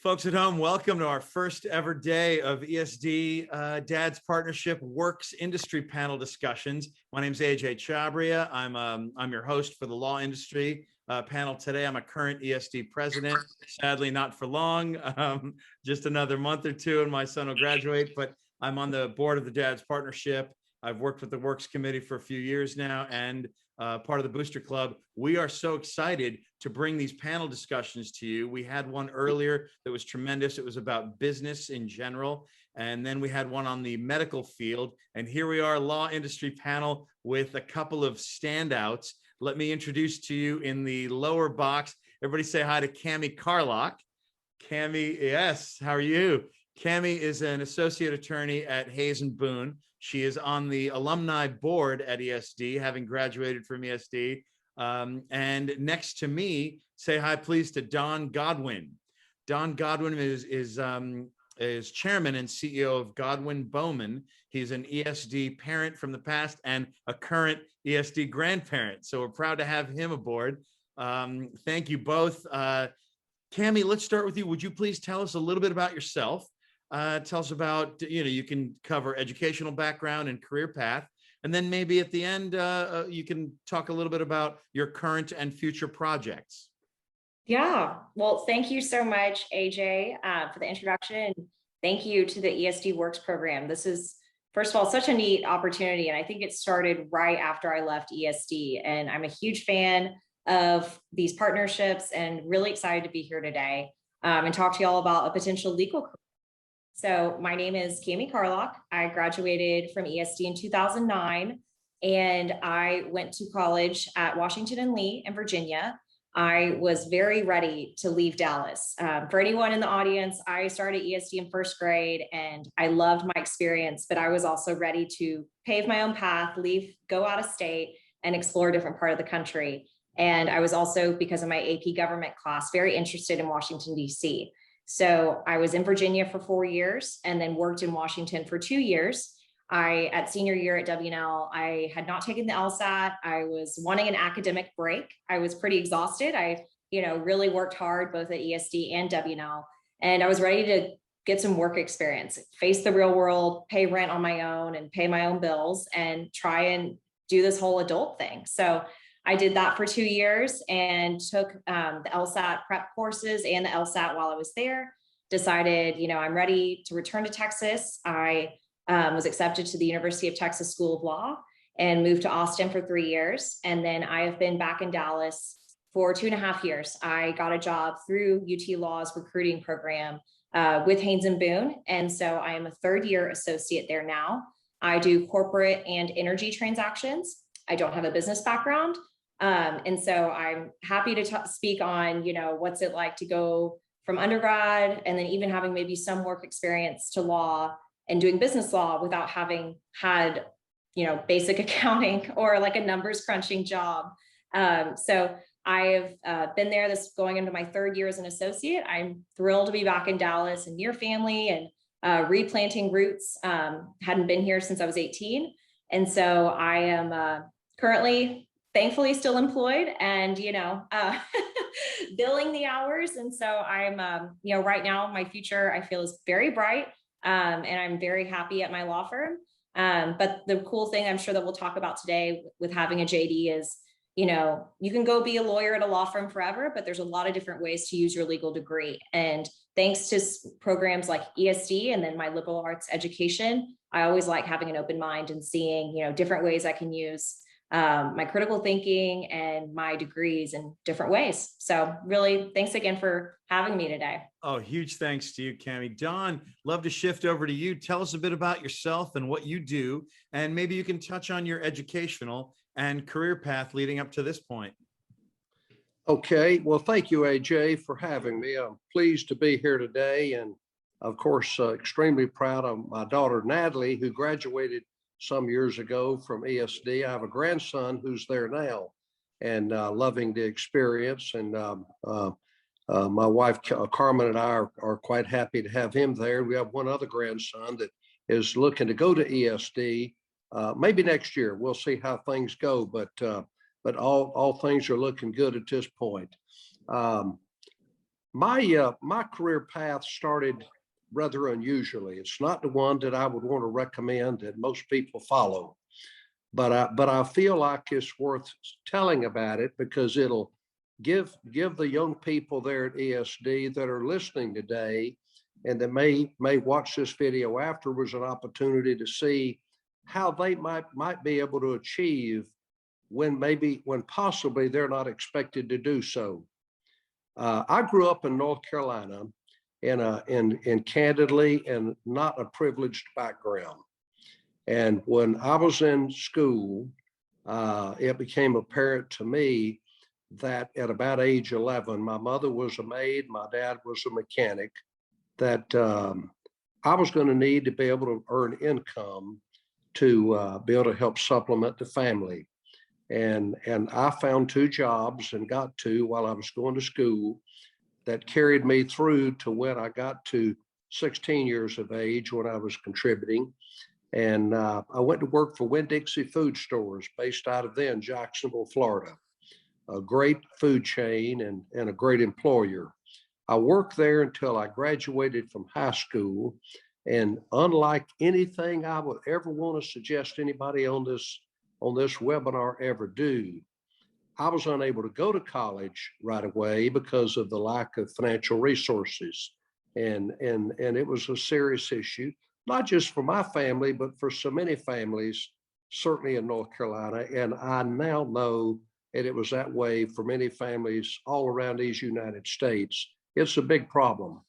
Folks at home, welcome to our first ever day of ESD Dad's Partnership WORX Industry Panel discussions. My name is AJ Chabria. I'm your host for the law industry panel today. I'm a current ESD president. Sadly, not for long, just another month or two and my son will graduate, but I'm on the board of the Dad's Partnership. I've worked with the WORX Committee for a few years now and part of the Booster Club. We are so excited to bring these panel discussions to you. We had one earlier that was tremendous. It was about business in general. And then we had one on the medical field. And here we are, law industry panel with a couple of standouts. Let me introduce to you in the lower box. Everybody say hi to Cami Carlock. Cami, yes, how are you? Cami is an associate attorney at Hayes and Boone. She is on the alumni board at ESD, having graduated from ESD. And next to me, say hi, please, to Don Godwin. Don Godwin is chairman and CEO of Godwin Bowman. He's an ESD parent from the past and a current ESD grandparent. So we're proud to have him aboard. Thank you both. Cami, let's start with you. Would you please tell us a little bit about yourself? Tell us about, you can cover educational background and career path. And then maybe at the end, you can talk a little bit about your current and future projects. Yeah, well, thank you so much, AJ, for the introduction. Thank you to the ESD WORX program. This is, first of all, such a neat opportunity. And I think it started right after I left ESD. And I'm a huge fan of these partnerships and really excited to be here today and talk to you all about a potential legal career. So my name is Cami Carlock. I graduated from ESD in 2009, and I went to college at Washington and Lee in Virginia. I was very ready to leave Dallas. For anyone in the audience, I started ESD in first grade, and I loved my experience, but I was also ready to pave my own path, leave, go out of state, and explore a different part of the country. And I was also, because of my AP government class, very interested in Washington, D.C. So I was in Virginia for 4 years and then worked in Washington for 2 years. At senior year at WNL, I had not taken the LSAT. I was wanting an academic break. I was pretty exhausted. I, really worked hard both at ESD and WNL, and I was ready to get some work experience, face the real world, pay rent on my own and pay my own bills and try and do this whole adult thing. So I did that for 2 years and took the LSAT prep courses and the LSAT while I was there. Decided, I'm ready to return to Texas. I was accepted to the University of Texas School of Law and moved to Austin for 3 years. And then I have been back in Dallas for 2.5 years. I got a job through UT Law's recruiting program with Hayes and Boone. And so I am a third-year associate there now. I do corporate and energy transactions. I don't have a business background. And so I'm happy to speak on, what's it like to go from undergrad and then even having maybe some work experience to law and doing business law without having had, basic accounting or like a numbers crunching job. So I have been there, this going into my 3rd year as an associate. I'm thrilled to be back in Dallas and near family and replanting roots. Hadn't been here since I was 18. And so I am currently thankfully still employed and, billing the hours. And so I'm, right now my future I feel is very bright and I'm very happy at my law firm. But the cool thing I'm sure that we'll talk about today with having a JD is, you can go be a lawyer at a law firm forever, but there's a lot of different ways to use your legal degree. And thanks to programs like ESD and then my liberal arts education, I always like having an open mind and seeing, different ways I can use my critical thinking and my degrees in different ways. So really, thanks again for having me today. Oh, huge thanks to you, Cami. Don, love to shift over to you. Tell us a bit about yourself and what you do, and maybe you can touch on your educational and career path leading up to this point. Okay, well, thank you, AJ, for having me. I'm pleased to be here today, and of course, extremely proud of my daughter, Natalie, who graduated some years ago from ESD. I have a grandson who's there now and loving the experience. And my wife, Carmen, and I are quite happy to have him there. We have one other grandson that is looking to go to ESD maybe next year. We'll see how things go, but all things are looking good at this point. My career path started rather unusually. It's not the one that I would want to recommend that most people follow, but I feel like it's worth telling about it because it'll give the young people there at ESD that are listening today and that may watch this video afterwards an opportunity to see how they might be able to achieve when possibly they're not expected to do so. I grew up in North Carolina in candidly and not a privileged background. And when I was in school, it became apparent to me that at about age 11, my mother was a maid, my dad was a mechanic, that I was going to need to be able to earn income to be able to help supplement the family. And I found 2 jobs and got to while I was going to school that carried me through to when I got to 16 years of age when I was contributing. And I went to work for Winn-Dixie Food Stores based out of then Jacksonville, Florida, a great food chain and a great employer. I worked there until I graduated from high school. And unlike anything I would ever want to suggest anybody on this webinar ever do, I was unable to go to college right away because of the lack of financial resources. And it was a serious issue, not just for my family, but for so many families, certainly in North Carolina. And I now know that it was that way for many families all around these United States. It's a big problem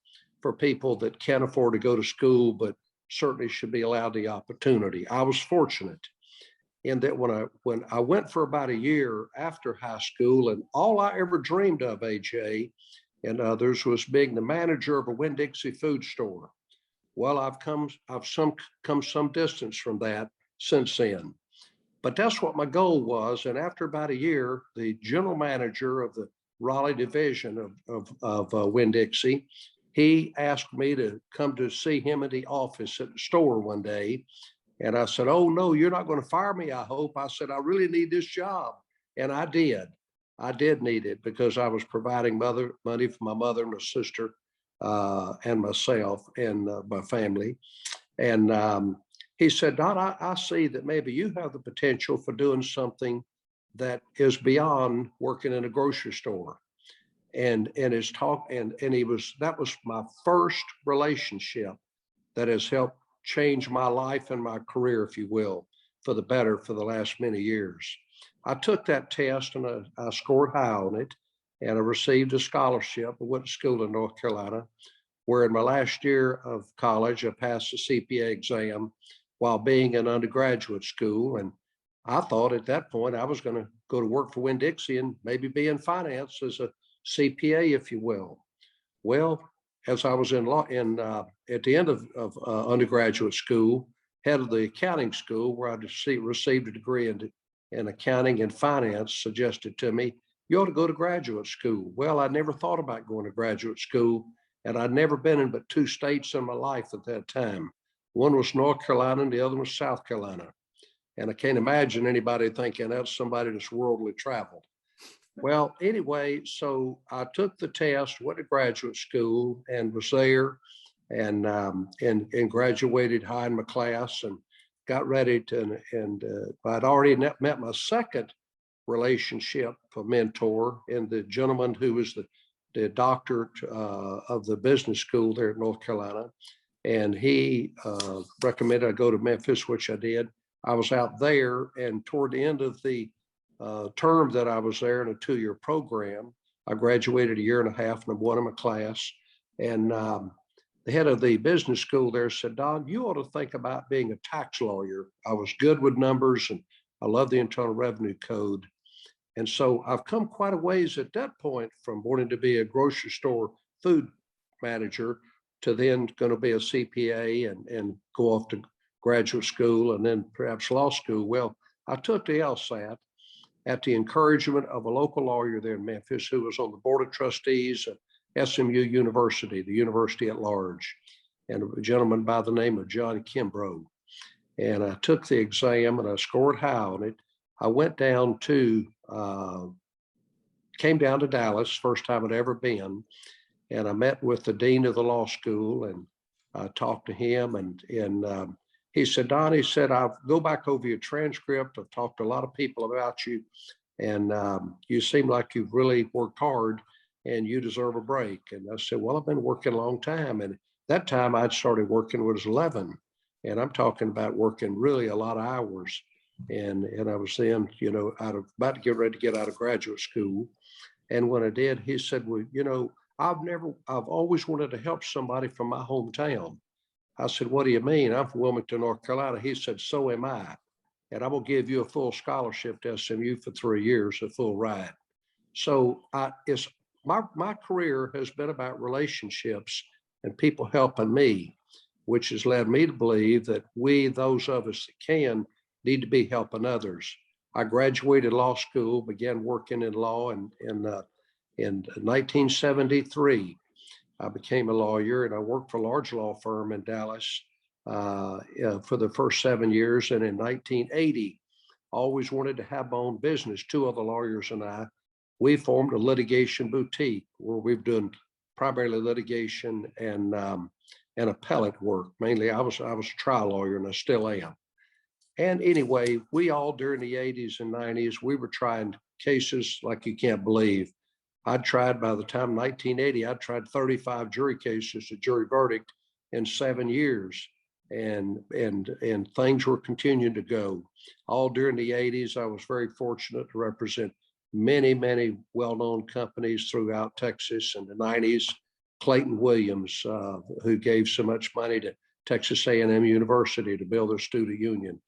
for people that can't afford to go to school, but certainly should be allowed the opportunity. I was fortunate in that when I went for about a year after high school, and all I ever dreamed of, AJ and others, was being the manager of a Winn-Dixie food store. Well, I've come some distance from that since then. But that's what my goal was. And after about a year, the general manager of the Raleigh division of Winn-Dixie, he asked me to come to see him in the office at the store one day. And I said, "Oh, no, you're not going to fire me, I hope." I said, "I really need this job." And I did. I did need it because I was providing money for my mother and my sister and myself and my family. And he said, "Don, I see that maybe you have the potential for doing something that is beyond working in a grocery store." And his talk, and that was my first relationship that has helped change my life and my career, if you will, for the better for the last many years. I took that test and I scored high on it, and I received a scholarship. I went to school in North Carolina, where in my last year of college, I passed the CPA exam while being in undergraduate school. And I thought at that point I was going to go to work for Winn-Dixie and maybe be in finance as a CPA, if you will. Well, as I was at the end of undergraduate school, head of the accounting school, where I received a degree in accounting and finance, suggested to me, "You ought to go to graduate school." Well, I never thought about going to graduate school, and I'd never been in but 2 states in my life at that time. One was North Carolina and the other was South Carolina. And I can't imagine anybody thinking that's somebody that's worldly traveled. Well, anyway, so I took the test, went to graduate school, and was there, and graduated high in my class, and got ready to. And I'd already met my second relationship, a mentor, in the gentleman who was the doctor of the business school there at North Carolina, and he recommended I go to Memphis, which I did. I was out there, and toward the end of the term that I was there in a 2-year program, I graduated a year and a half, and I won in my class. And the head of the business school there said, "Don, you ought to think about being a tax lawyer." I was good with numbers, and I love the Internal Revenue Code. And so I've come quite a ways at that point from wanting to be a grocery store food manager to then going to be a CPA and go off to graduate school and then perhaps law school. Well, I took the LSAT at the encouragement of a local lawyer there in Memphis who was on the board of trustees at SMU University, the university at large, and a gentleman by the name of John Kimbrough. And I took the exam and I scored high on it. I went down to, came down to Dallas, first time I'd ever been, and I met with the dean of the law school and talked to him, and he said, Don, he said, I'll go back over your transcript. I've talked to a lot of people about you, and you seem like you've really worked hard and you deserve a break. And I said, well, I've been working a long time. And that time I'd started working when I was 11. And I'm talking about working really a lot of hours. And I was then, about to get ready to get out of graduate school. And when I did, he said, well, I've always wanted to help somebody from my hometown. I said, what do you mean? I'm from Wilmington, North Carolina. He said, so am I. And I'm going to give you a full scholarship to SMU for 3 years, a full ride. So my career has been about relationships and people helping me, which has led me to believe that those of us that can, need to be helping others. I graduated law school, began working in law in 1973. I became a lawyer, and I worked for a large law firm in Dallas for the first 7 years. And in 1980, always wanted to have my own business. Two other lawyers and we formed a litigation boutique where we've done primarily litigation and appellate work. Mainly, I was a trial lawyer, and I still am. And anyway, we all during the 80s and 90s, we were trying cases like you can't believe. I'd tried, by the time 1980, I'd tried 35 jury cases to jury verdict in 7 years. And things were continuing to go. All during the 80s, I was very fortunate to represent many, many well-known companies throughout Texas. In the 90s, Clayton Williams, who gave so much money to Texas A&M University to build their student union.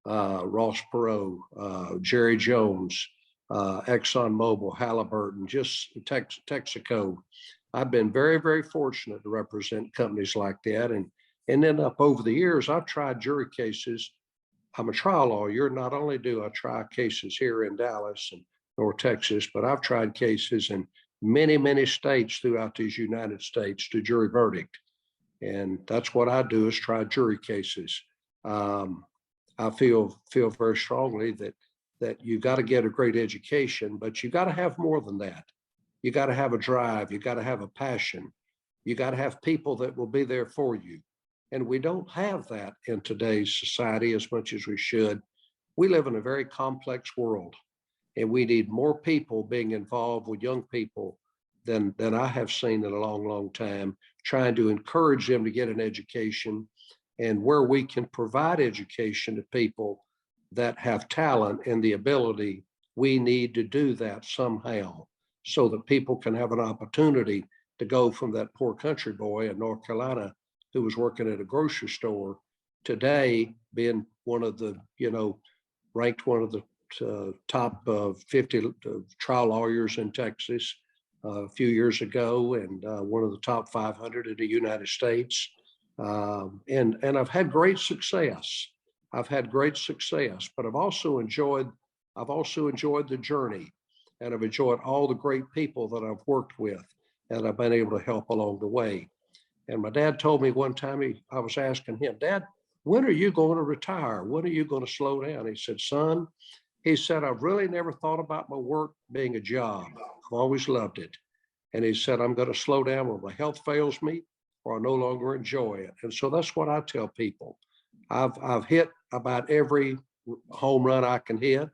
Ross Perot, Jerry Jones, ExxonMobil, Halliburton, just Texaco. I've been very, very fortunate to represent companies like that. And then up over the years, I've tried jury cases. I'm a trial lawyer. Not only do I try cases here in Dallas and North Texas, but I've tried cases in many, many states throughout these United States to jury verdict. And that's what I do, is try jury cases. I feel very strongly that you got to get a great education, but you got to have more than that. You got to have a drive. You got to have a passion. You got to have people that will be there for you. And we don't have that in today's society as much as we should. We live in a very complex world, and we need more people being involved with young people than I have seen in a long, long time, trying to encourage them to get an education, and where we can provide education to people that have talent and the ability, we need to do that somehow so that people can have an opportunity to go from that poor country boy in North Carolina who was working at a grocery store today being one of the, ranked one of the top 50 trial lawyers in Texas a few years ago, and one of the top 500 in the United States. And I've had great success. But I've also enjoyed the journey, and I've enjoyed all the great people that I've worked with and I've been able to help along the way. And my dad told me one time, I was asking him, Dad, when are you going to retire? When are you going to slow down? He said, son, he said, I've really never thought about my work being a job. I've always loved it. And he said, I'm going to slow down when my health fails me or I no longer enjoy it. And so that's what I tell people. I've hit about every home run I can hit.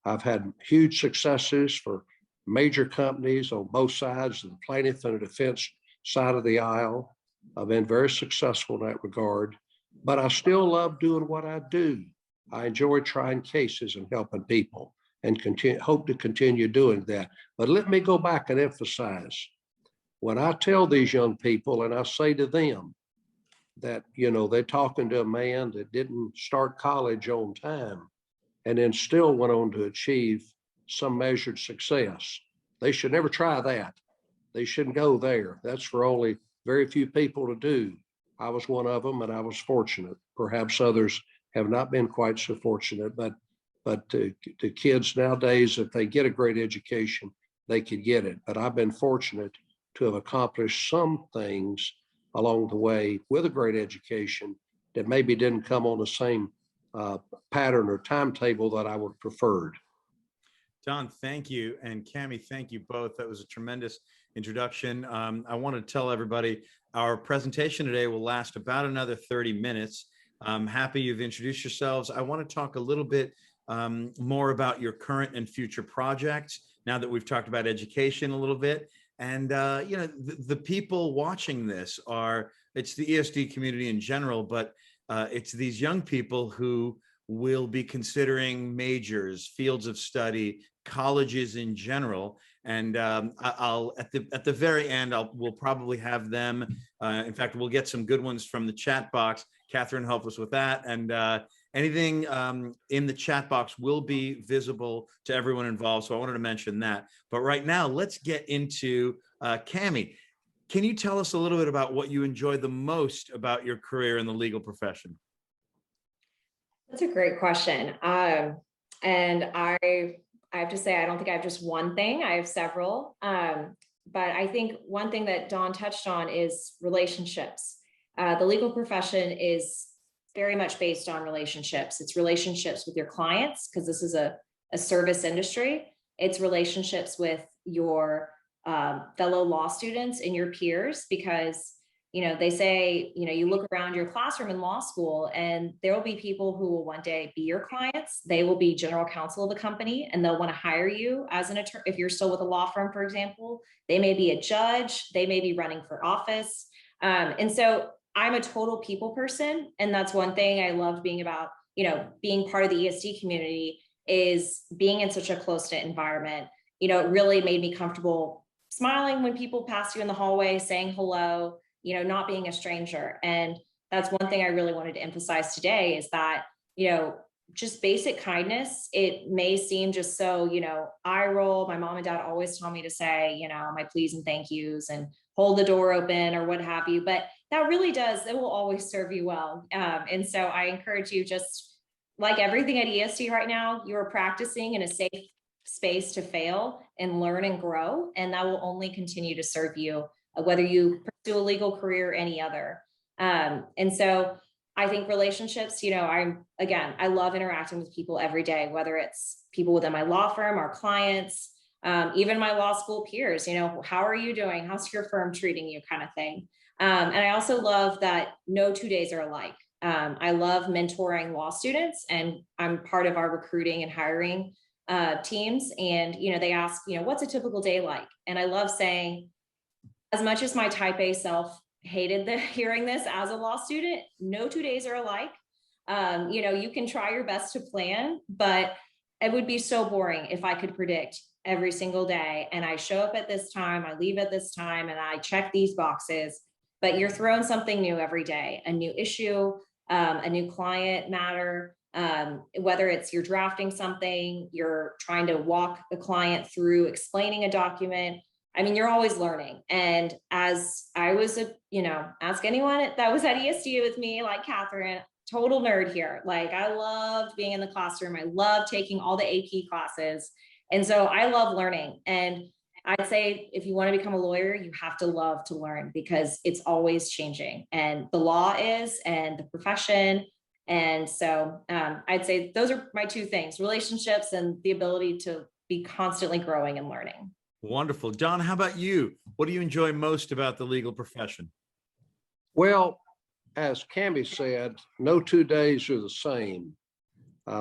I've had huge successes for major companies on both sides, the plaintiff and the defense side of the aisle. I've been very successful in that regard, but I still love doing what I do. I enjoy trying cases and helping people, and hope to continue doing that. But let me go back and emphasize, when I tell these young people and I say to them that, they're talking to a man that didn't start college on time and then still went on to achieve some measured success, they should never try that. They shouldn't go there. That's for only very few people to do. I was one of them, and I was fortunate. Perhaps others have not been quite so fortunate, but the kids nowadays, if they get a great education, they could get it. But I've been fortunate to have accomplished some things along the way with a great education that maybe didn't come on the same pattern or timetable that I would have preferred. Don, thank you. And Cammie, thank you both. That was a tremendous introduction. I want to tell everybody our presentation today will last about another 30 minutes. I'm happy you've introduced yourselves. I want to talk a little bit more about your current and future projects now that we've talked about education a little bit. And, you know, the people watching this it's the ESD community in general, but it's these young people who will be considering majors, fields of study, colleges in general. And I'll at the very end, we'll probably have them. In fact, we'll get some good ones from the chat box. Catherine, help us with that. And anything in the chat box will be visible to everyone involved. So I wanted to mention that. But right now, let's get into Cammie. Can you tell us a little bit about what you enjoy the most about your career in the legal profession? That's a great question. And I have to say, I don't think I have just one thing. I have several. But I think one thing that Dawn touched on is relationships. The legal profession is very much based on relationships. It's relationships with your clients, because this is a service industry. It's relationships with your fellow law students and your peers, because, you know, they say, you know, you look around your classroom in law school and there will be people who will one day be your clients. They will be general counsel of the company and they'll want to hire you as an attorney. If you're still with a law firm, for example, they may be a judge, they may be running for office. And so I'm a total people person. And that's one thing I loved being about, you know, being part of the ESD community, is being in such a close-knit environment. You know, it really made me comfortable smiling when people pass you in the hallway, saying hello, you know, not being a stranger. And that's one thing I really wanted to emphasize today, is that, you know, just basic kindness. It may seem just so, you know, eye roll. My mom and dad always taught me to say, you know, my please and thank yous and hold the door open or what have you. But that really does, it will always serve you well. And so I encourage you, just like everything at ESD right now, you are practicing in a safe space to fail and learn and grow. And that will only continue to serve you, whether you pursue a legal career or any other. And so I think relationships, you know, I love interacting with people every day, whether it's people within my law firm, our clients, even my law school peers, you know, how are you doing? How's your firm treating you, kind of thing. And I also love that no 2 days are alike. I love mentoring law students, and I'm part of our recruiting and hiring teams. And, you know, they ask, you know, what's a typical day like? And I love saying, as much as my type A self hated hearing this as a law student, no 2 days are alike. You know, you can try your best to plan, but it would be so boring if I could predict every single day. And I show up at this time, I leave at this time, and I check these boxes. But you're throwing something new every day, a new issue, a new client matter, whether it's you're drafting something, you're trying to walk the client through explaining a document. I mean, you're always learning. And as I was, you know, ask anyone that was at ESD with me, like Catherine, total nerd here. Like, I loved being in the classroom. I love taking all the AP classes. And so I love learning. And I'd say if you want to become a lawyer, you have to love to learn, because it's always changing, and the law is, and the profession. And so I'd say those are my two things: relationships and the ability to be constantly growing and learning. Wonderful. Don, how about you? What do you enjoy most about the legal profession? Well, as Cammie said, no 2 days are the same.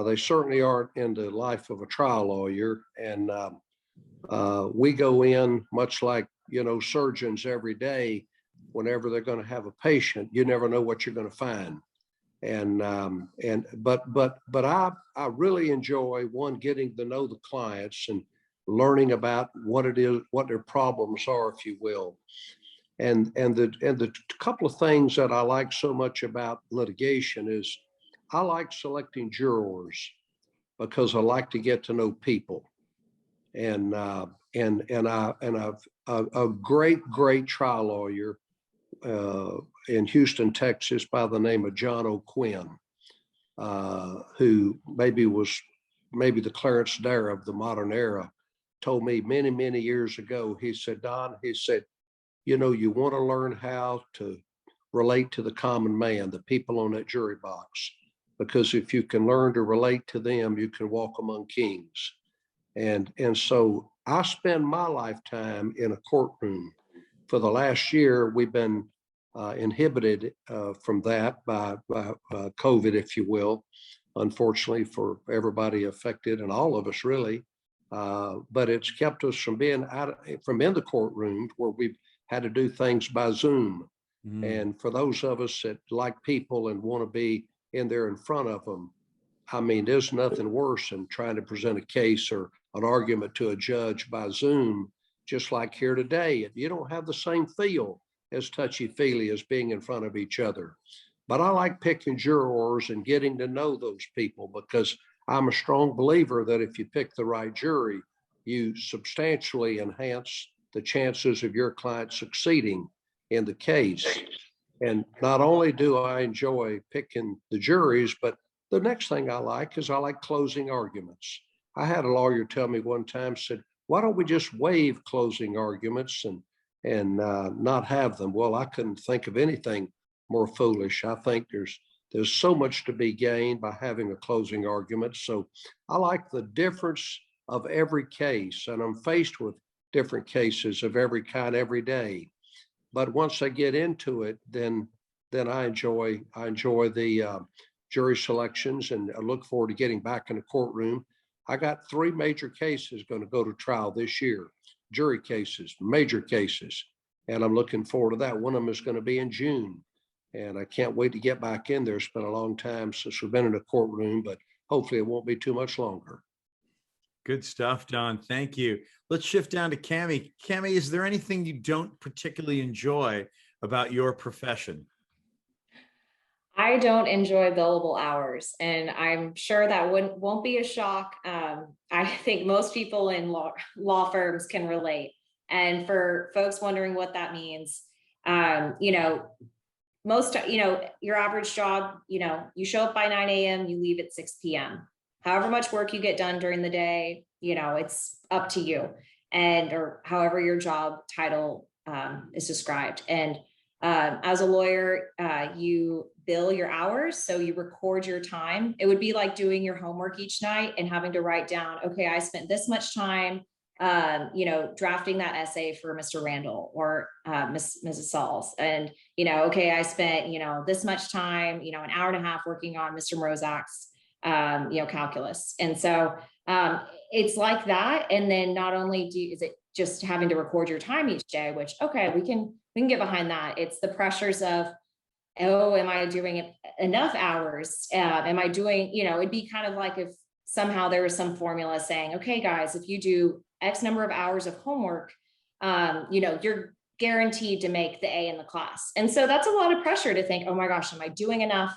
They certainly aren't in the life of a trial lawyer. And we go in much like, you know, surgeons every day. Whenever they're going to have a patient, you never know what you're going to find. But I really enjoy, one, getting to know the clients and learning about what it is, what their problems are, if you will. And the couple of things that I like so much about litigation is I like selecting jurors, because I like to get to know people. And I've a great trial lawyer in Houston, Texas, by the name of John O'Quinn, who maybe the Clarence Dare of the modern era, told me many years ago. He said, Don, he said, you know, you want to learn how to relate to the common man, the people on that jury box, because if you can learn to relate to them, you can walk among kings. And so I spend my lifetime in a courtroom. For the last year, we've been inhibited from that by COVID, if you will, unfortunately for everybody affected and all of us really. But it's kept us from being from in the courtroom where we've had to do things by Zoom. And for those of us that like people and want to be in there in front of them, I mean, there's nothing worse than trying to present a case or an argument to a judge by Zoom, just like here today. You don't have the same feel as touchy-feely as being in front of each other. But I like picking jurors and getting to know those people, because I'm a strong believer that if you pick the right jury, you substantially enhance the chances of your client succeeding in the case. And not only do I enjoy picking the juries, but the next thing I like is I like closing arguments. I had a lawyer tell me one time, said, why don't we just waive closing arguments and not have them? Well, I couldn't think of anything more foolish. I think there's so much to be gained by having a closing argument. So I like the difference of every case, and I'm faced with different cases of every kind every day. But once I get into it, then I enjoy the jury selections, and I look forward to getting back in the courtroom. I got 3 major cases going to go to trial this year, jury cases, major cases, and I'm looking forward to that. One of them is going to be in June, and I can't wait to get back in there. It's been a long time since we've been in a courtroom, but hopefully it won't be too much longer. Good stuff, Don. Thank you. Let's shift down to Cammie. Cammie, is there anything you don't particularly enjoy about your profession? I don't enjoy billable hours, and I'm sure that won't be a shock. I think most people in law firms can relate. And for folks wondering what that means, most, your average job, you show up by 9 a.m., you leave at 6 p.m. However much work you get done during the day, it's up to you, or however your job title is described. And as a lawyer, you bill your hours, so you record your time. It would be like doing your homework each night and having to write down, okay, I spent this much time, drafting that essay for Mr. Randall or Mrs. Sauls. And, okay, I spent, this much time, an hour and a half working on Mr. Morozak's, calculus. And so it's like that. And then not only is it just having to record your time each day, which, okay, we can get behind that. It's the pressures of, oh, am I doing enough hours? Am I doing, it'd be kind of like if somehow there was some formula saying, okay, guys, if you do X number of hours of homework, you're guaranteed to make the A in the class. And so that's a lot of pressure to think, oh my gosh, am I doing enough?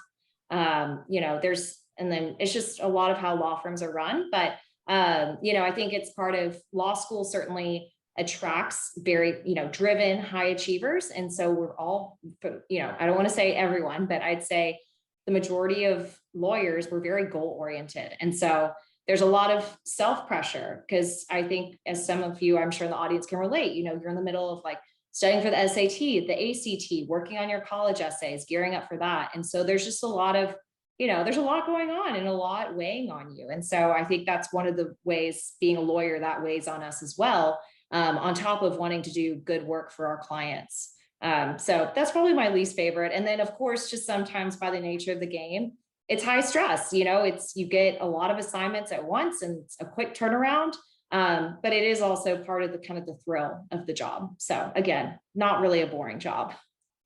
And then it's just a lot of how law firms are run. But, I think it's part of law school certainly attracts very, driven high achievers. And so we're all, I don't want to say everyone, but I'd say the majority of lawyers were very goal oriented. And so there's a lot of self pressure, because I think, as some of you, I'm sure the audience can relate, you're in the middle of like studying for the SAT, the ACT, working on your college essays, gearing up for that. And so there's just a lot of, there's a lot going on and a lot weighing on you. And so I think that's one of the ways, being a lawyer, that weighs on us as well, on top of wanting to do good work for our clients. So that's probably my least favorite. And then, of course, just sometimes by the nature of the game, it's high stress. You get a lot of assignments at once and it's a quick turnaround. But it is also part of the kind of the thrill of the job. So again, not really a boring job.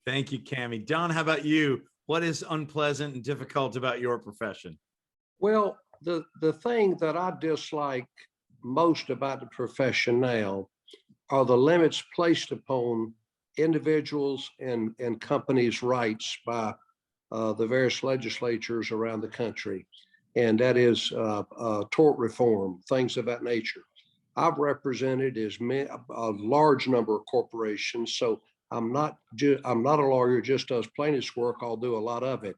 Thank you, Cammie. Don, how about you? What is unpleasant and difficult about your profession? Well, the thing that I dislike most about the profession now are the limits placed upon individuals and companies' rights by the various legislatures around the country. And that is tort reform, things of that nature. I've represented a large number of corporations, so I'm not a lawyer just does plaintiff's work. I'll do a lot of it,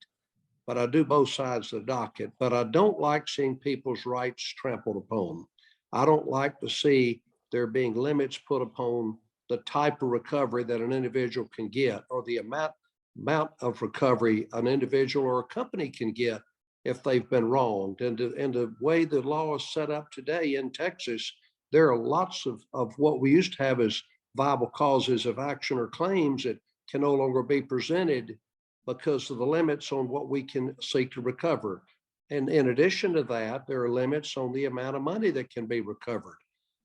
but I do both sides of the docket. But I don't like seeing people's rights trampled upon. I don't like to see there being limits put upon the type of recovery that an individual can get, or the amount of recovery an individual or a company can get if they've been wronged. And the way the law is set up today in Texas, there are lots of what we used to have as viable causes of action or claims that can no longer be presented because of the limits on what we can seek to recover. And in addition to that, there are limits on the amount of money that can be recovered.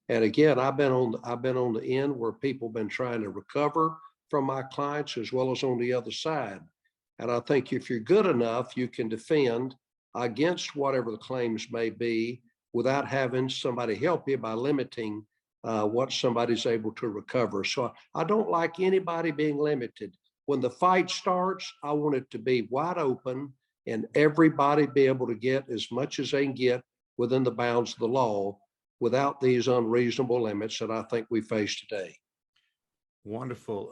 And again, I've been on the end where people have been trying to recover from my clients as well as on the other side. And I think if you're good enough, you can defend against whatever the claims may be without having somebody help you by limiting what somebody's able to recover. So I don't like anybody being limited. When the fight starts, I want it to be wide open and everybody be able to get as much as they can get within the bounds of the law without these unreasonable limits that I think we face today. Wonderful.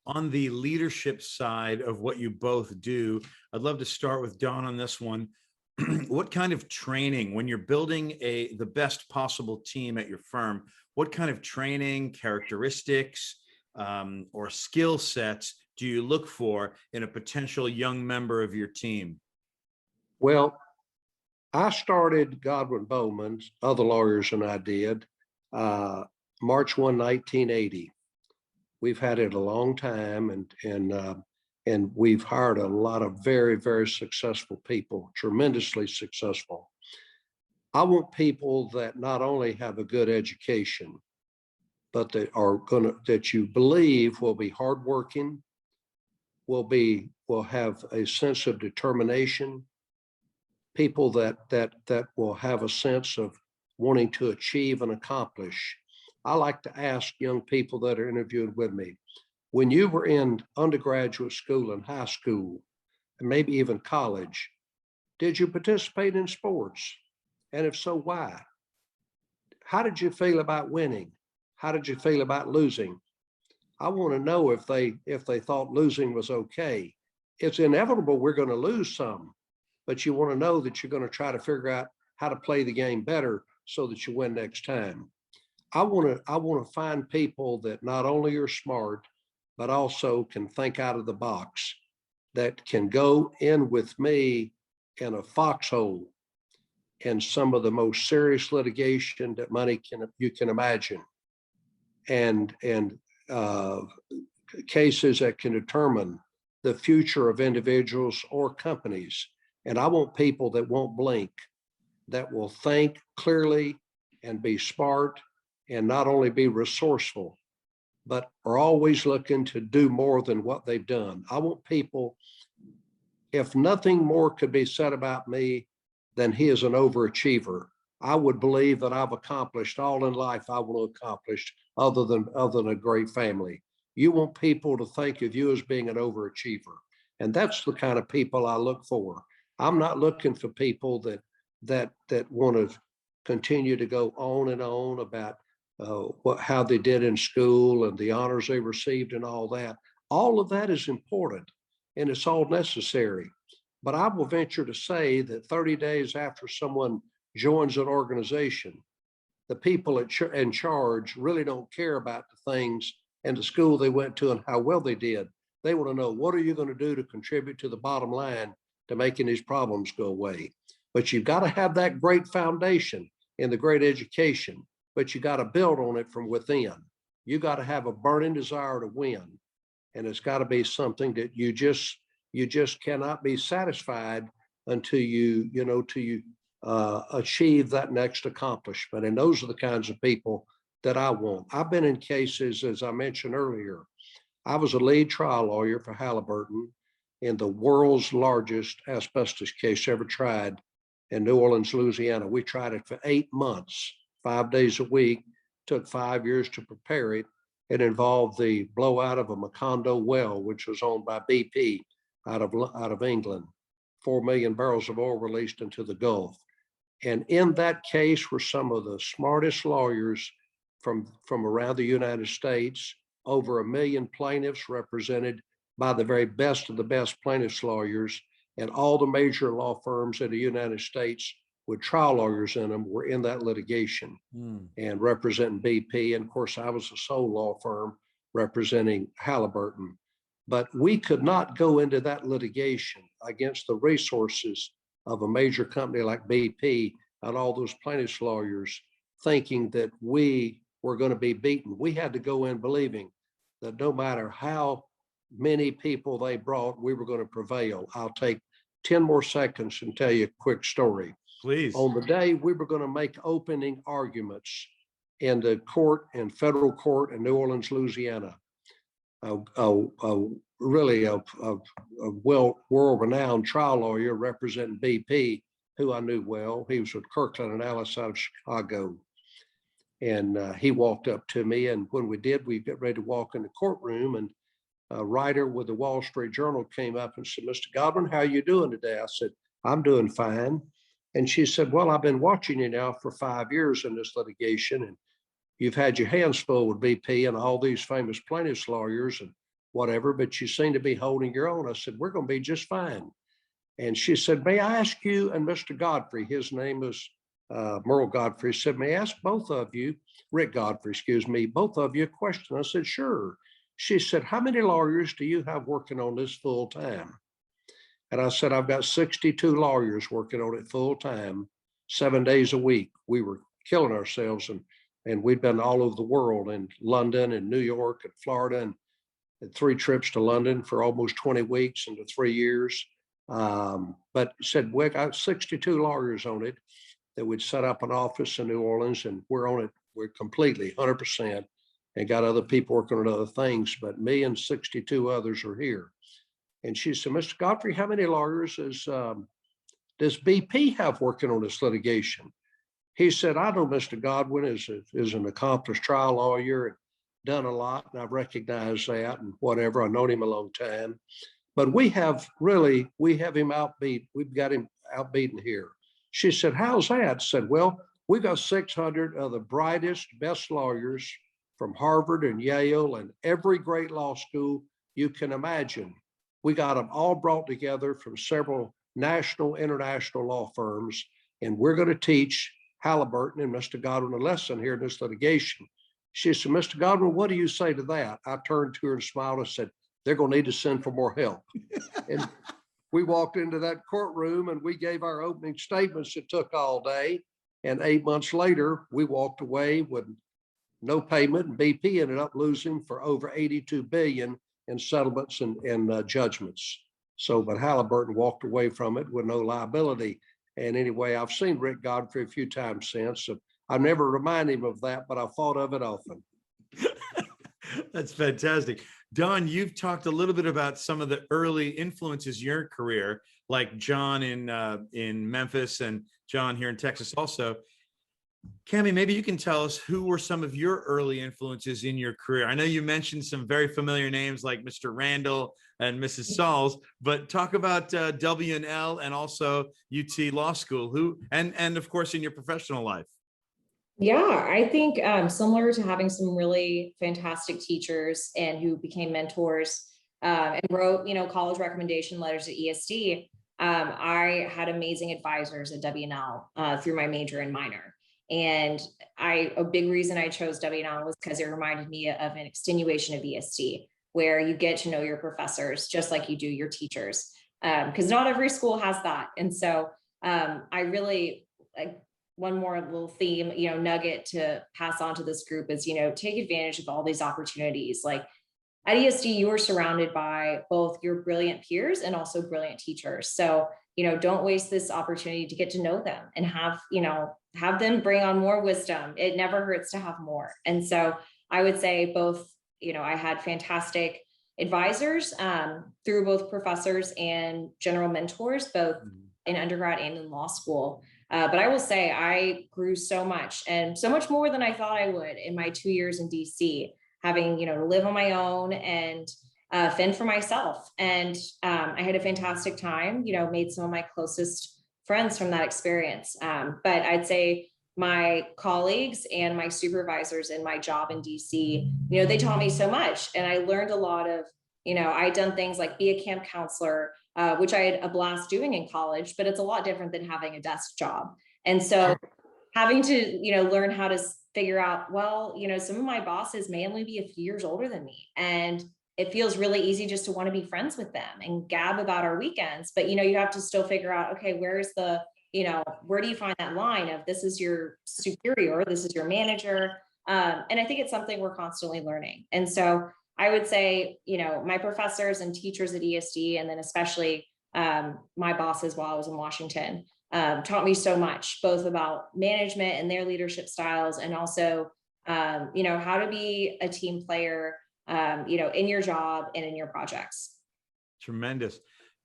On the leadership side of what you both do, I'd love to start with Don on this one. What kind of training, when you're building the best possible team at your firm, what kind of training, characteristics, or skill sets do you look for in a potential young member of your team? Well, I started Godwin Bowman, other lawyers and I did, March 1, 1980. We've had it a long time, and we've hired a lot of very, very successful people, tremendously successful. I want people that not only have a good education, but that you believe will be hardworking, will have a sense of determination, people that will have a sense of wanting to achieve and accomplish. I like to ask young people that are interviewed with me, when you were in undergraduate school and high school, and maybe even college, did you participate in sports? And if so, why? How did you feel about winning? How did you feel about losing? I want to know if they thought losing was okay. It's inevitable we're going to lose some, but you want to know that you're going to try to figure out how to play the game better so that you win next time. I want to find people that not only are smart, but also can think out of the box, that can go in with me in a foxhole in some of the most serious litigation that you can imagine, and cases that can determine the future of individuals or companies. And I want people that won't blink, that will think clearly and be smart and not only be resourceful, but are always looking to do more than what they've done. I want people, if nothing more could be said about me than he is an overachiever, I would believe that I've accomplished all in life I want to accomplish other than a great family. You want people to think of you as being an overachiever. And that's the kind of people I look for. I'm not looking for people that want to continue to go on and on about how they did in school and the honors they received and all that. All of that is important and it's all necessary. But I will venture to say that 30 days after someone joins an organization, the people in charge really don't care about the things and the school they went to and how well they did. They want to know, what are you going to do to contribute to the bottom line to making these problems go away? But you've got to have that great foundation in the great education, but you got to build on it from within. You got to have a burning desire to win. And it's got to be something that you just cannot be satisfied until you achieve that next accomplishment. And those are the kinds of people that I want. I've been in cases, as I mentioned earlier, I was a lead trial lawyer for Halliburton in the world's largest asbestos case ever tried in New Orleans, Louisiana. We tried it for 8 months, 5 days a week, took 5 years to prepare it. It involved the blowout of a Macondo well, which was owned by BP out of England. 4 million barrels of oil released into the Gulf. And in that case were some of the smartest lawyers from around the United States, over 1 million plaintiffs represented by the very best of the best plaintiffs lawyers, and all the major law firms in the United States with trial lawyers in them were in that litigation and representing BP. And of course, I was a sole law firm representing Halliburton. But we could not go into that litigation against the resources of a major company like BP and all those plaintiffs lawyers thinking that we were going to be beaten. We had to go in believing that no matter how many people they brought, we were going to prevail. I'll take 10 more seconds and tell you a quick story. Please. On the day we were going to make opening arguments in the court, in federal court in New Orleans, Louisiana, really a world-renowned trial lawyer representing BP, who I knew well. He was with Kirkland and Ellis out of Chicago. And he walked up to me, and when we did, we got ready to walk in the courtroom, and a writer with the Wall Street Journal came up and said, "Mr. Godwin, how are you doing today?" I said, "I'm doing fine." And she said, "Well, I've been watching you now for 5 years in this litigation, and you've had your hands full with BP and all these famous plaintiffs lawyers and whatever, but you seem to be holding your own." I said, "We're going to be just fine." And she said, "May I ask you," and Mr. Godfrey, his name is Merle Godfrey, said, "May I ask both of you," Rick Godfrey, excuse me, "both of you a question?" I said, "Sure." She said, "How many lawyers do you have working on this full time?" And I said, "I've got 62 lawyers working on it full time, 7 days a week." We were killing ourselves, and we'd been all over the world, in London and New York and Florida, and had 3 trips to London for almost 20 weeks into 3 years. But said, "We got 62 lawyers on it that would set up an office in New Orleans, and we're on it. We're completely 100%, and got other people working on other things, but me and 62 others are here." And she said, "Mr. Godfrey, how many lawyers does BP have working on this litigation?" He said, "I know Mr. Godwin is an accomplished trial lawyer and done a lot, and I recognize that and whatever. I've known him a long time. But we have him outbeat. We've got him outbeaten here." She said, "How's that?" I said, "Well, we've got 600 of the brightest, best lawyers from Harvard and Yale and every great law school you can imagine. We got them all brought together from several national, international law firms, and we're going to teach Halliburton and Mr. Godwin a lesson here in this litigation." She said, "Mr. Godwin, what do you say to that?" I turned to her and smiled and said, "They're going to need to send for more help." And we walked into that courtroom and we gave our opening statements. It took all day. And 8 months later, we walked away with no payment, and BP ended up losing for over 82 billion in settlements and judgments. So, but Halliburton walked away from it with no liability. And anyway, I've seen Rick Godfrey a few times since. So I never remind him of that, but I thought of it often. That's fantastic. Don, you've talked a little bit about some of the early influences in your career, like John in Memphis and John here in Texas also. Cammie, maybe you can tell us who were some of your early influences in your career. I know you mentioned some very familiar names like Mr. Randall and Mrs. Sauls, but talk about W&L and also UT Law School, who and of course in your professional life. Yeah, I think similar to having some really fantastic teachers and who became mentors and wrote, college recommendation letters at ESD. I had amazing advisors at W&L through my major and minor. And a big reason I chose W&L was because it reminded me of an extenuation of ESD, where you get to know your professors just like you do your teachers, because not every school has that. And so I really, one more little theme, nugget to pass on to this group is, take advantage of all these opportunities. Like at ESD, you are surrounded by both your brilliant peers and also brilliant teachers. So, don't waste this opportunity to get to know them and have them bring on more wisdom. It never hurts to have more. And so I would say both, I had fantastic advisors through both professors and general mentors, both in undergrad and in law school. But I will say I grew so much, and so much more than I thought I would in my 2 years in DC, having, to live on my own and fend for myself. And I had a fantastic time, made some of my closest friends from that experience. But I'd say my colleagues and my supervisors in my job in DC, they taught me so much. And I learned a lot of, I'd done things like be a camp counselor, which I had a blast doing in college, but it's a lot different than having a desk job. And so having to, learn how to figure out, well, some of my bosses may only be a few years older than me. And it feels really easy just to want to be friends with them and gab about our weekends. But, you have to still figure out, okay, where's the, where do you find that line of this is your superior, this is your manager? And I think it's something we're constantly learning. And so I would say, my professors and teachers at ESD, and then especially my bosses while I was in Washington, taught me so much, both about management and their leadership styles, and also, how to be a team player, in your job and in your projects. Tremendous.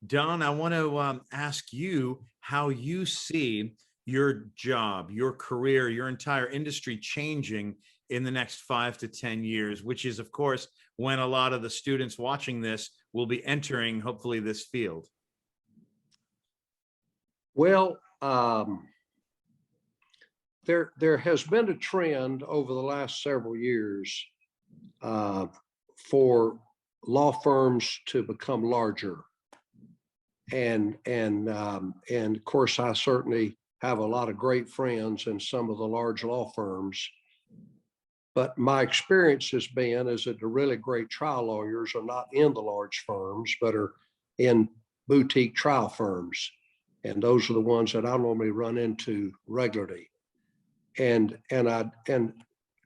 Don, I want to ask you how you see your job, your career, your entire industry changing in the next 5 to 10 years, which is, of course, when a lot of the students watching this will be entering, hopefully, this field. Well, there has been a trend over the last several years for law firms to become larger. And of course, I certainly have a lot of great friends in some of the large law firms. But my experience has been is that the really great trial lawyers are not in the large firms, but are in boutique trial firms. And those are the ones that I normally run into regularly. And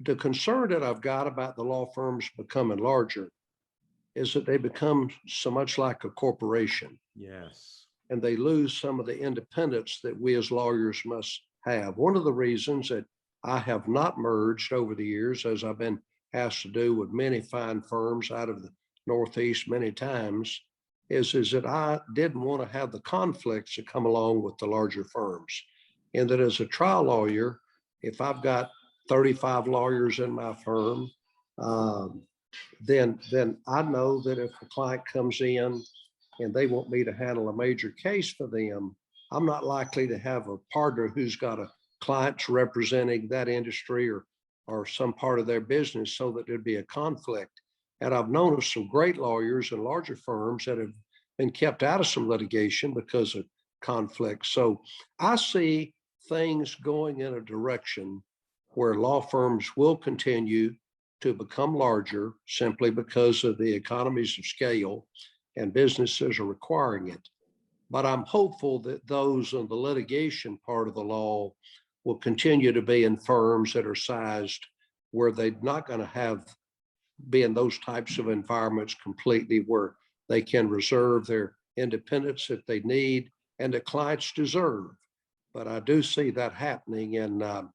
the concern that I've got about the law firms becoming larger is that they become so much like a corporation. Yes. And they lose some of the independence that we as lawyers must have. One of the reasons that I have not merged over the years, as I've been asked to do with many fine firms out of the Northeast many times, is that I didn't want to have the conflicts that come along with the larger firms. And that as a trial lawyer, if I've got 35 lawyers in my firm, then I know that if a client comes in and they want me to handle a major case for them, I'm not likely to have a partner who's got a client representing that industry or some part of their business, so that there'd be a conflict. And I've known of some great lawyers in larger firms that have been kept out of some litigation because of conflict. So I see things going in a direction where law firms will continue to become larger simply because of the economies of scale, and businesses are requiring it. But I'm hopeful that those in the litigation part of the law will continue to be in firms that are sized where they're not going to be in those types of environments completely, where they can reserve their independence that they need and that clients deserve. But I do see that happening, and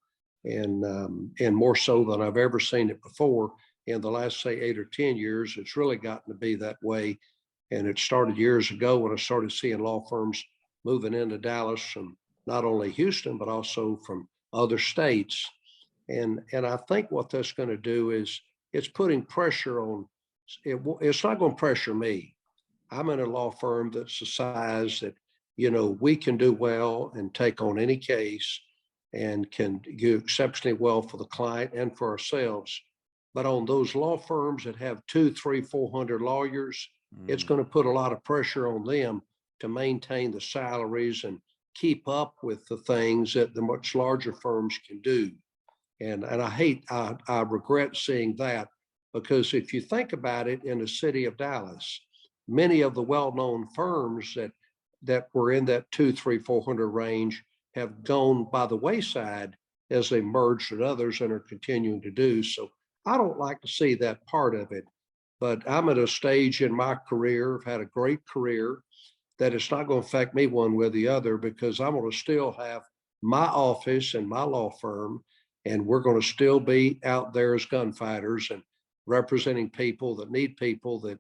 more so than I've ever seen it before. In the last, say, 8 or 10 years, it's really gotten to be that way. And it started years ago when I started seeing law firms moving into Dallas from not only Houston, but also from other states. And I think what that's going to do is it's putting pressure on, it's not going to pressure me. I'm in a law firm that's the size that, we can do well and take on any case and can do exceptionally well for the client and for ourselves. But on those law firms that have 200, 300, 400 lawyers, it's going to put a lot of pressure on them to maintain the salaries and keep up with the things that the much larger firms can do. And I regret seeing that, because if you think about it, in the city of Dallas, many of the well-known firms that were in that 200, 300, 400 range have gone by the wayside as they merged with others and are continuing to do. So I don't like to see that part of it. But I'm at a stage in my career, I've had a great career, that it's not going to affect me one way or the other, because I'm going to still have my office and my law firm, and we're going to still be out there as gunfighters and representing people that need people that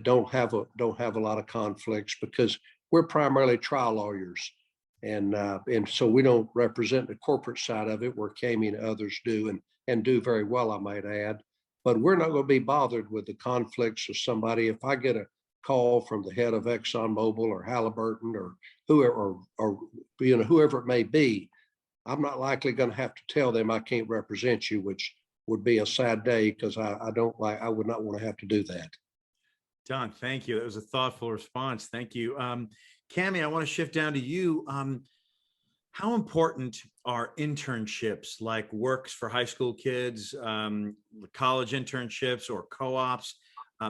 don't have a lot of conflicts, because we're primarily trial lawyers. And so we don't represent the corporate side of it, where Kami and others do, and do very well, I might add. But we're not going to be bothered with the conflicts of somebody. If I get a call from the head of ExxonMobil or Halliburton or whoever, or whoever it may be, I'm not likely going to have to tell them I can't represent you, which would be a sad day, because I would not want to have to do that. Don, thank you. That was a thoughtful response. Thank you. Kami, I want to shift down to you. How important are internships like WORX for high school kids, college internships or co-ops?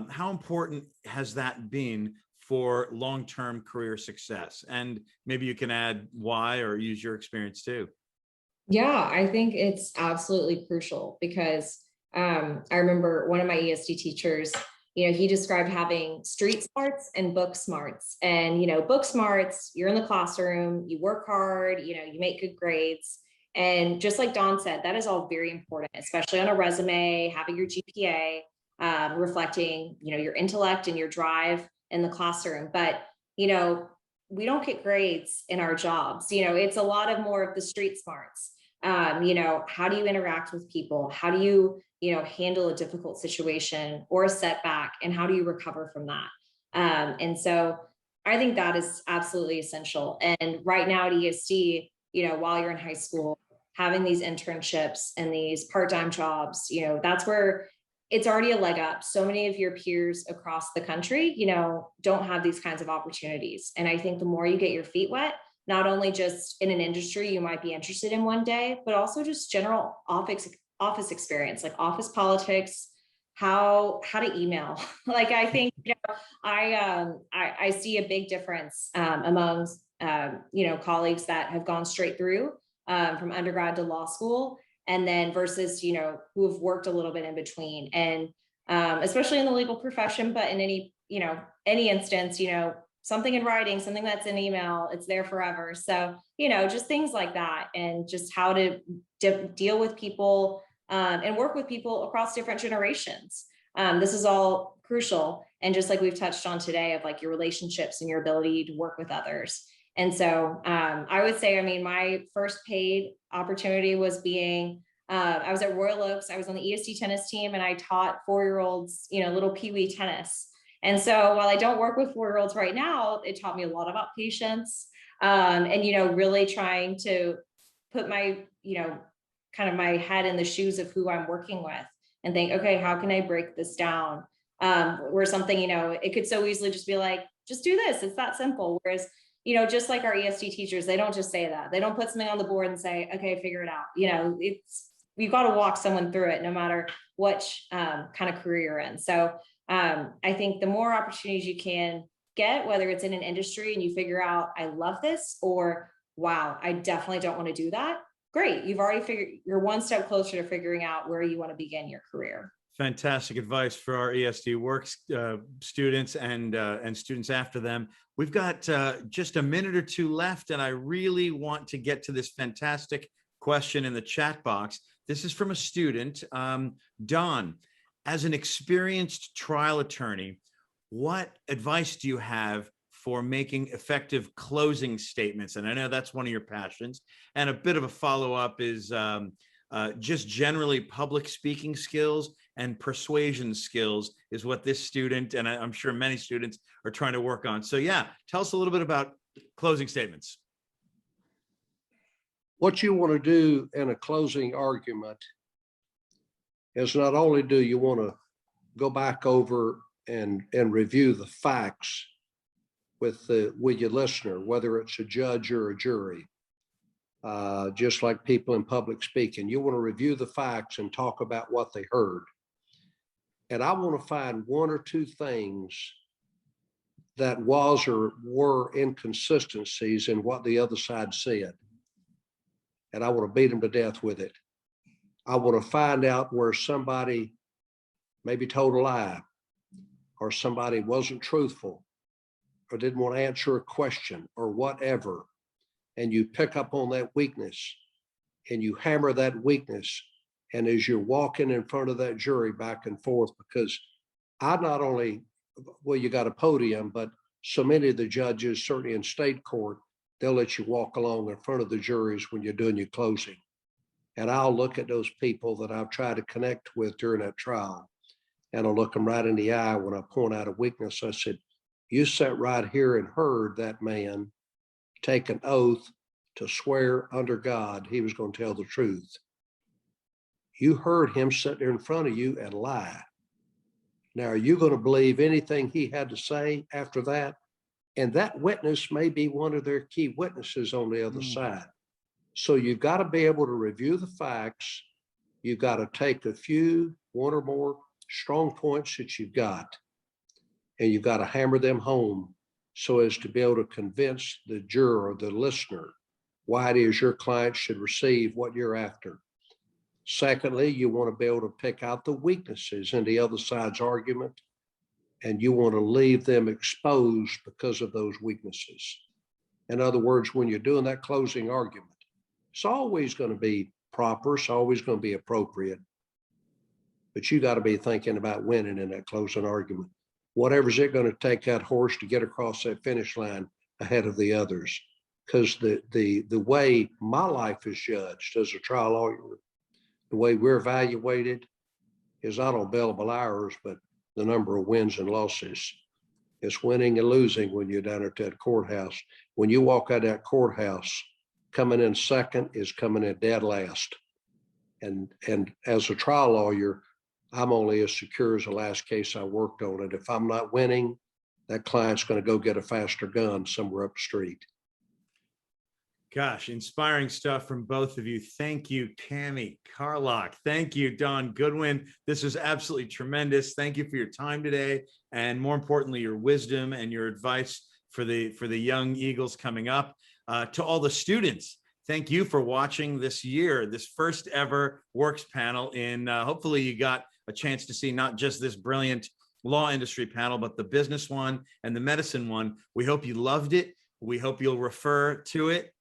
How important has that been for long-term career success? And maybe you can add why or use your experience too. Yeah, I think it's absolutely crucial because I remember one of my ESD teachers, he described having street smarts and book smarts. And, book smarts, you're in the classroom, you work hard, you make good grades. And just like Dawn said, that is all very important, especially on a resume, having your GPA, reflecting, your intellect and your drive in the classroom. But, we don't get grades in our jobs. It's a lot of more of the street smarts. How do you interact with people? How do you, handle a difficult situation or a setback, and how do you recover from that? And so I think that is absolutely essential. And right now at ESD, while you're in high school, having these internships and these part-time jobs, that's where it's already a leg up. So many of your peers across the country, don't have these kinds of opportunities. And I think the more you get your feet wet, not only just in an industry you might be interested in one day, but also just general office experience, like office politics, how to email. Like, I think, I see a big difference among, colleagues that have gone straight through from undergrad to law school, and then versus, who have worked a little bit in between. And especially in the legal profession, but in any instance, something in writing, something that's in email, it's there forever. So, just things like that, and just how to deal with people and work with people across different generations. This is all crucial. And just like we've touched on today, of like your relationships and your ability to work with others. And so I would say, my first paid opportunity was I was at Royal Oaks. I was on the ESD tennis team, and I taught 4-year-olds, little peewee tennis. And so while I don't work with 4-year-olds right now, it taught me a lot about patience, and, really trying to put my, kind of my head in the shoes of who I'm working with and think, okay, how can I break this down? Where something, it could so easily just be like, just do this. It's that simple. Whereas, just like our ESD teachers, they don't just say that. They don't put something on the board and say, okay, figure it out. You've got to walk someone through it no matter what kind of career you're in. So I think the more opportunities you can get, whether it's in an industry and you figure out, I love this, or wow, I definitely don't want to do that. Great. You're one step closer to figuring out where you want to begin your career. Fantastic advice for our ESD WORX students and students after them. We've got just a minute or two left, and I really want to get to this fantastic question in the chat box. This is from a student. Don, as an experienced trial attorney, what advice do you have for making effective closing statements? And I know that's one of your passions. And a bit of a follow-up is just generally public speaking skills and persuasion skills is what this student, and I'm sure many students, are trying to work on. So yeah, tell us a little bit about closing statements. What you want to do in a closing argument is not only do you want to go back over and review the facts with your listener, whether it's a judge or a jury, just like people in public speaking, you want to review the facts and talk about what they heard. And I want to find one or two things that was or were inconsistencies in what the other side said. And I want to beat them to death with it. I want to find out where somebody maybe told a lie, or somebody wasn't truthful, or didn't want to answer a question, or whatever. And you pick up on that weakness and you hammer that weakness. And as you're walking in front of that jury back and forth, because I not only, well, you got a podium, but so many of the judges, certainly in state court, they'll let you walk along in front of the juries when you're doing your closing. And I'll look at those people that I've tried to connect with during that trial, and I'll look them right in the eye when I point out a weakness. I said, you sat right here and heard that man take an oath to swear under God he was going to tell the truth. You heard him sit there in front of you and lie. Now, are you going to believe anything he had to say after that? And that witness may be one of their key witnesses on the other side. So you've got to be able to review the facts. You've got to take one or more strong points that you've got, and you've got to hammer them home so as to be able to convince the juror, the listener, why it is your client should receive what you're after. Secondly, you want to be able to pick out the weaknesses in the other side's argument, and you want to leave them exposed because of those weaknesses. In other words, when you're doing that closing argument, it's always going to be proper, it's always going to be appropriate, but you got to be thinking about winning in that closing argument. Whatever's it going to take that horse to get across that finish line ahead of the others. Because the way my life is judged as a trial lawyer, the way we're evaluated is not on billable hours, but the number of wins and losses. It's winning and losing when you're down at that courthouse. When you walk out of that courthouse, coming in second is coming in dead last. And as a trial lawyer, I'm only as secure as the last case I worked on. And if I'm not winning, that client's going to go get a faster gun somewhere up the street. Gosh, inspiring stuff from both of you. Thank you, Cammie Carlock. Thank you, Don Goodwin. This was absolutely tremendous. Thank you for your time today, and more importantly, your wisdom and your advice for the young Eagles coming up. To all the students, thank you for watching this year, this first ever WORX panel. Hopefully you got a chance to see not just this brilliant law industry panel, but the business one and the medicine one. We hope you loved it. We hope you'll refer to it.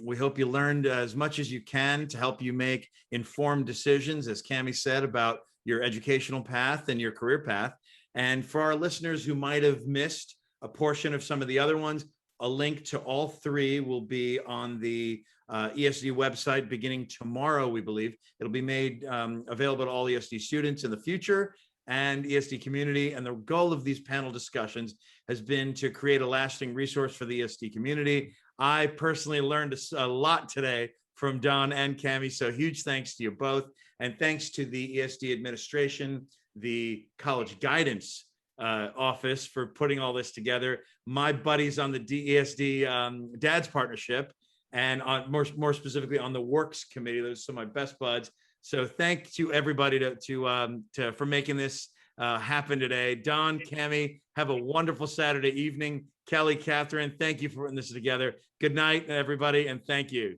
We hope you learned as much as you can to help you make informed decisions, as Cammie said, about your educational path and your career path. And for our listeners who might have missed a portion of some of the other ones, a link to all three will be on the ESD website beginning tomorrow, we believe. It'll be made available to all ESD students in the future and ESD community. And the goal of these panel discussions has been to create a lasting resource for the ESD community. I personally learned a lot today from Don and Cammie, so huge thanks to you both. And thanks to the ESD administration, the college guidance office for putting all this together, my buddies on the ESD Dads Partnership, and on more specifically on the WORX Committee. Those are some of my best buds. So thank you everybody for making this happen today. Don, Cammie, have a wonderful Saturday evening. Kelly, Catherine, thank you for putting this together. Good night, everybody, and thank you.